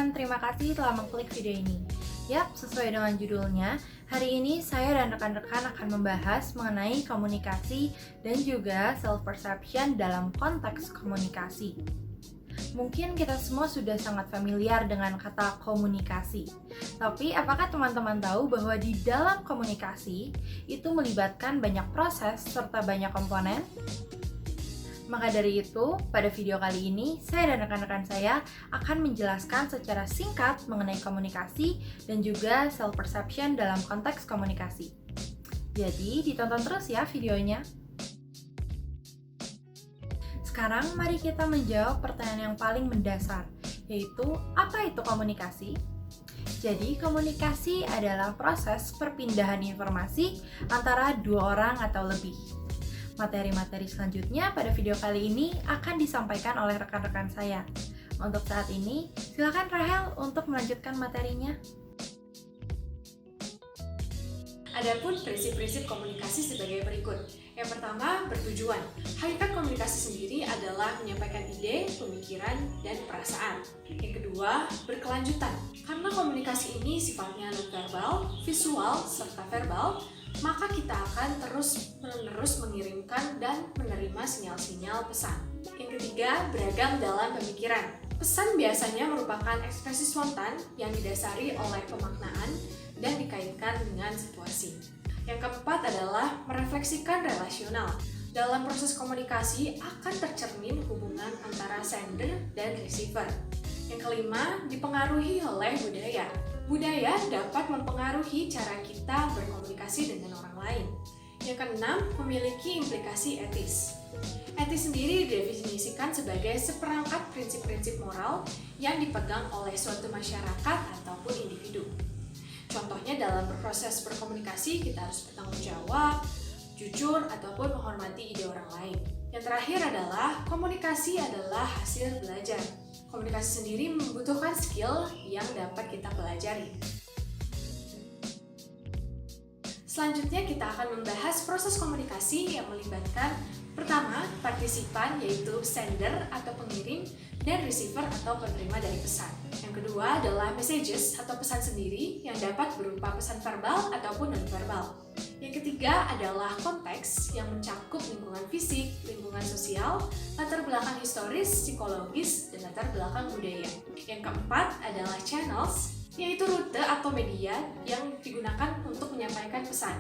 teman-teman, terima kasih telah mengklik video ini. Yap, sesuai dengan judulnya, hari ini saya dan rekan-rekan akan membahas mengenai komunikasi dan juga self-perception dalam konteks komunikasi. Mungkin kita semua sudah sangat familiar dengan kata komunikasi. Tapi apakah teman-teman tahu bahwa di dalam komunikasi itu melibatkan banyak proses serta banyak komponen? Maka dari itu, pada video kali ini, saya dan rekan-rekan saya akan menjelaskan secara singkat mengenai komunikasi dan juga self-perception dalam konteks komunikasi. Jadi, ditonton terus ya videonya. Sekarang, mari kita menjawab pertanyaan yang paling mendasar, yaitu apa itu komunikasi? Jadi, komunikasi adalah proses perpindahan informasi antara dua orang atau lebih. Materi-materi selanjutnya pada video kali ini akan disampaikan oleh rekan-rekan saya. Untuk saat ini, silakan Rahel untuk melanjutkan materinya. Adapun prinsip-prinsip komunikasi sebagai berikut. Yang pertama, bertujuan. Hakikat komunikasi sendiri adalah menyampaikan ide, pemikiran, dan perasaan. Yang kedua, berkelanjutan. Karena komunikasi ini sifatnya non-verbal, visual, serta verbal, maka kita akan terus-menerus mengirimkan dan menerima sinyal-sinyal pesan. Yang ketiga, beragam dalam pemikiran. Pesan biasanya merupakan ekspresi spontan yang didasari oleh pemaknaan dan dikaitkan dengan situasi. Yang keempat adalah merefleksikan relasional. Dalam proses komunikasi akan tercermin hubungan antara sender dan receiver. Yang kelima, dipengaruhi oleh budaya. Budaya dapat mempengaruhi cara kita berkomunikasi dengan orang lain. Yang keenam, memiliki implikasi etis. Etis sendiri didefinisikan sebagai seperangkat prinsip-prinsip moral yang dipegang oleh suatu masyarakat ataupun individu. Contohnya dalam proses berkomunikasi kita harus bertanggung jawab, jujur, ataupun menghormati ide orang lain. Yang terakhir adalah komunikasi adalah hasil belajar. Komunikasi sendiri membutuhkan skill yang dapat kita pelajari. Selanjutnya kita akan membahas proses komunikasi yang melibatkan pertama, partisipan yaitu sender atau pengirim dan receiver atau penerima dari pesan. Yang kedua adalah messages atau pesan sendiri yang dapat berupa pesan verbal ataupun non-verbal. Yang ketiga adalah konteks yang mencakup lingkungan fisik, lingkungan sosial, latar belakang historis, psikologis, dan latar belakang budaya. Yang keempat adalah channels, yaitu rute atau media yang digunakan untuk menyampaikan pesan.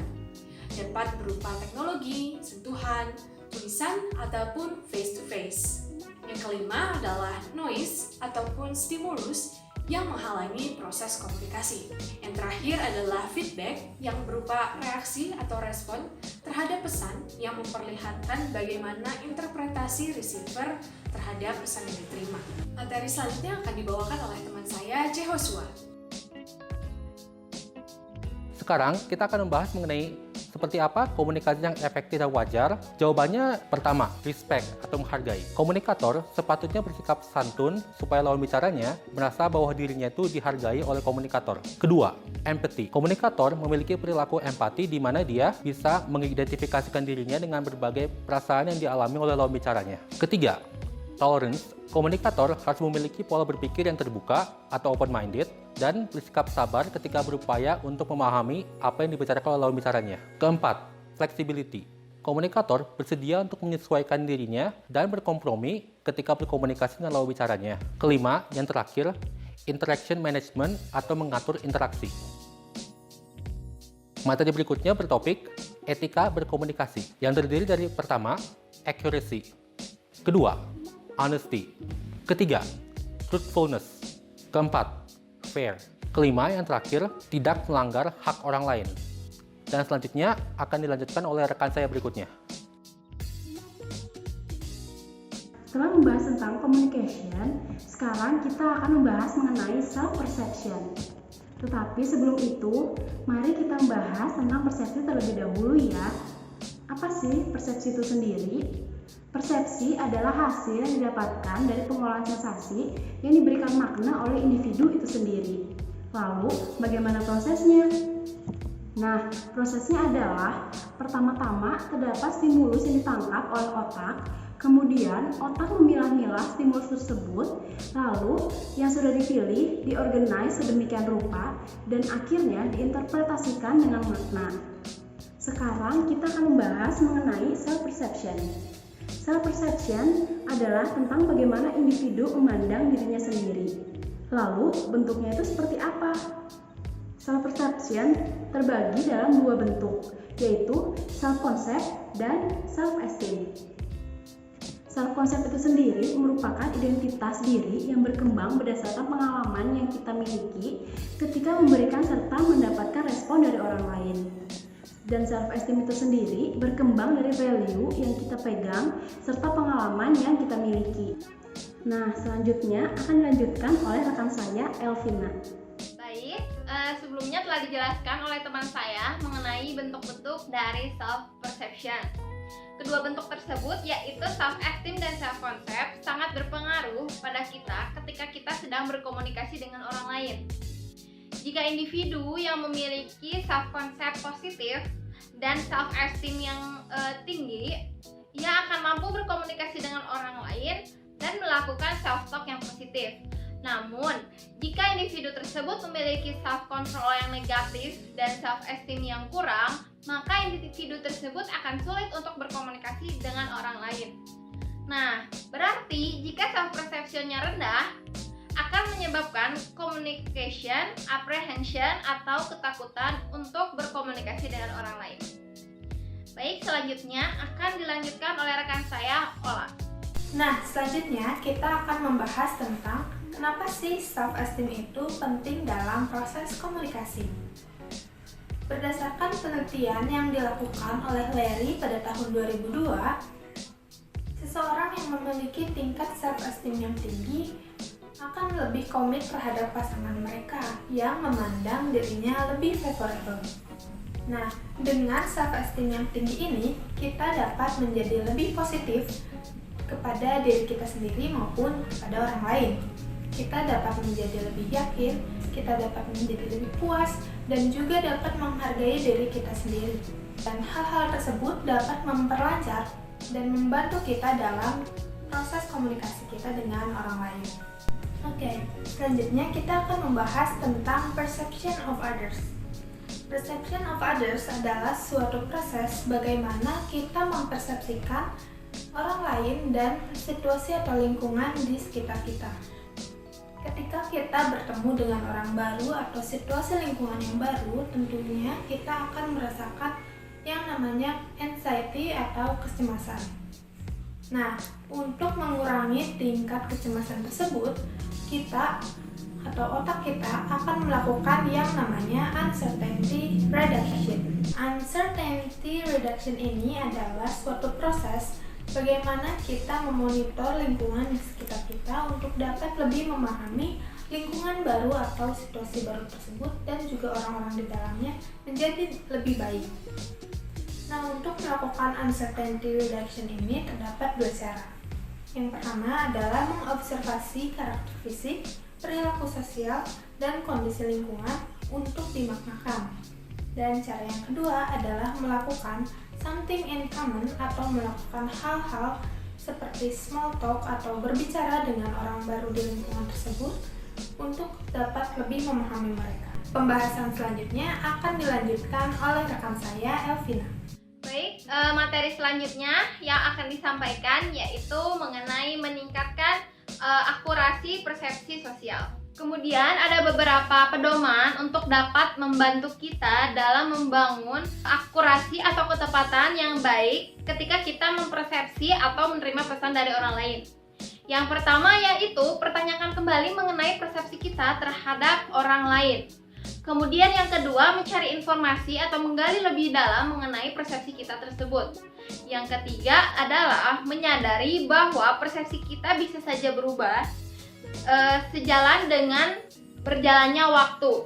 Dapat berupa teknologi, sentuhan, tulisan, ataupun face-to-face. Yang kelima adalah noise ataupun stimulus yang menghalangi proses komunikasi. Yang terakhir adalah feedback yang berupa reaksi atau respon terhadap pesan yang memperlihatkan bagaimana interpretasi receiver terhadap pesan yang diterima. Materi selanjutnya akan dibawakan oleh teman saya, Jehosua. Sekarang kita akan membahas mengenai seperti apa komunikasi yang efektif dan wajar. Jawabannya pertama, respect atau menghargai. Komunikator sepatutnya bersikap santun supaya lawan bicaranya merasa bahwa dirinya itu dihargai oleh komunikator. Kedua, empathy. Komunikator memiliki perilaku empati di mana dia bisa mengidentifikasikan dirinya dengan berbagai perasaan yang dialami oleh lawan bicaranya. Ketiga, tolerance. Komunikator harus memiliki pola berpikir yang terbuka atau open-minded dan bersikap sabar ketika berupaya untuk memahami apa yang dibicarakan oleh lawan bicaranya. Keempat, flexibility. Komunikator bersedia untuk menyesuaikan dirinya dan berkompromi ketika berkomunikasi dengan lawan bicaranya. Kelima, yang terakhir, interaction management atau mengatur interaksi. Materi berikutnya bertopik etika berkomunikasi yang terdiri dari pertama, accuracy. Kedua, honesty. Ketiga, truthfulness. Keempat, fair. Kelima, yang terakhir, tidak melanggar hak orang lain. Dan selanjutnya akan dilanjutkan oleh rekan saya berikutnya. Setelah membahas tentang communication, sekarang kita akan membahas mengenai self-perception. Tetapi sebelum itu, mari kita membahas tentang persepsi terlebih dahulu ya. Apa sih persepsi itu sendiri? Persepsi adalah hasil yang didapatkan dari pengolahan sensasi yang diberikan makna oleh individu itu sendiri. Lalu, bagaimana prosesnya? Nah, prosesnya adalah pertama-tama terdapat stimulus yang ditangkap oleh otak, kemudian otak memilah-milah mengolah stimulus tersebut, lalu yang sudah dipilih diorganize sedemikian rupa dan akhirnya diinterpretasikan dengan makna. Sekarang kita akan membahas mengenai self-perception. Self-perception adalah tentang bagaimana individu memandang dirinya sendiri. Lalu bentuknya itu seperti apa? Self-perception terbagi dalam dua bentuk, yaitu self-concept dan self-esteem. Self-concept itu sendiri merupakan identitas diri yang berkembang berdasarkan pengalaman yang kita miliki ketika memberikan serta mendapatkan respon dari orang lain. Dan self-esteem itu sendiri berkembang dari value yang kita pegang serta pengalaman yang kita miliki. Nah, selanjutnya akan dilanjutkan oleh rekan saya, Elvina. Baik, sebelumnya telah dijelaskan oleh teman saya mengenai bentuk-bentuk dari self-perception. Kedua bentuk tersebut yaitu self-esteem dan self-concept sangat berpengaruh pada kita ketika kita sedang berkomunikasi dengan orang lain. Jika individu yang memiliki self-concept positif dan self-esteem yang tinggi, ia akan mampu berkomunikasi dengan orang lain dan melakukan self-talk yang positif. Namun, jika individu tersebut memiliki self-control yang negatif dan self-esteem yang kurang, maka individu tersebut akan sulit untuk berkomunikasi dengan orang lain. Nah, berarti jika self-perception-nya rendah, akan menyebabkan communication apprehension atau ketakutan untuk berkomunikasi dengan orang lain. Baik, selanjutnya akan dilanjutkan oleh rekan saya, Ola. Nah, selanjutnya kita akan membahas tentang kenapa sih self-esteem itu penting dalam proses komunikasi. Berdasarkan penelitian yang dilakukan oleh Larry pada tahun 2002, seseorang yang memiliki tingkat self-esteem yang tinggi akan lebih komit terhadap pasangan mereka yang memandang dirinya lebih favorable. Nah, dengan self-esteem yang tinggi ini, kita dapat menjadi lebih positif kepada diri kita sendiri maupun kepada orang lain. Kita dapat menjadi lebih yakin, kita dapat menjadi lebih puas, dan juga dapat menghargai diri kita sendiri. Dan hal-hal tersebut dapat memperlancar dan membantu kita dalam proses komunikasi kita dengan orang lain. Oke, selanjutnya kita akan membahas tentang perception of others. Perception of others adalah suatu proses bagaimana kita mempersepsikan orang lain dan situasi atau lingkungan di sekitar kita. Ketika kita bertemu dengan orang baru atau situasi lingkungan yang baru, tentunya kita akan merasakan yang namanya anxiety atau kecemasan. Nah, untuk mengurangi tingkat kecemasan tersebut, kita atau otak kita akan melakukan yang namanya uncertainty reduction. Uncertainty reduction ini adalah suatu proses bagaimana kita memonitor lingkungan di sekitar kita untuk dapat lebih memahami lingkungan baru atau situasi baru tersebut dan juga orang-orang di dalamnya menjadi lebih baik. Nah, untuk melakukan uncertainty reduction ini terdapat dua cara. Yang pertama adalah mengobservasi karakter fisik, perilaku sosial, dan kondisi lingkungan untuk dimaknakan. Dan cara yang kedua adalah melakukan something in common atau melakukan hal-hal seperti small talk atau berbicara dengan orang baru di lingkungan tersebut untuk dapat lebih memahami mereka. Pembahasan selanjutnya akan dilanjutkan oleh rekan saya, Elvina. Baik, materi selanjutnya yang akan disampaikan yaitu mengenai meningkatkan akurasi persepsi sosial. Kemudian ada beberapa pedoman untuk dapat membantu kita dalam membangun akurasi atau ketepatan yang baik ketika kita mempersepsi atau menerima pesan dari orang lain. Yang pertama yaitu pertanyakan kembali mengenai persepsi kita terhadap orang lain. Kemudian yang kedua, mencari informasi atau menggali lebih dalam mengenai persepsi kita tersebut. Yang ketiga adalah menyadari bahwa persepsi kita bisa saja berubah sejalan dengan berjalannya waktu.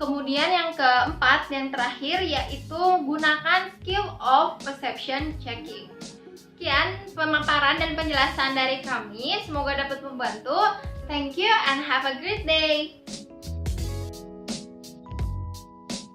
Kemudian yang keempat, yang terakhir yaitu gunakan skill of perception checking. Sekian pemaparan dan penjelasan dari kami, semoga dapat membantu. Thank you and have a great day.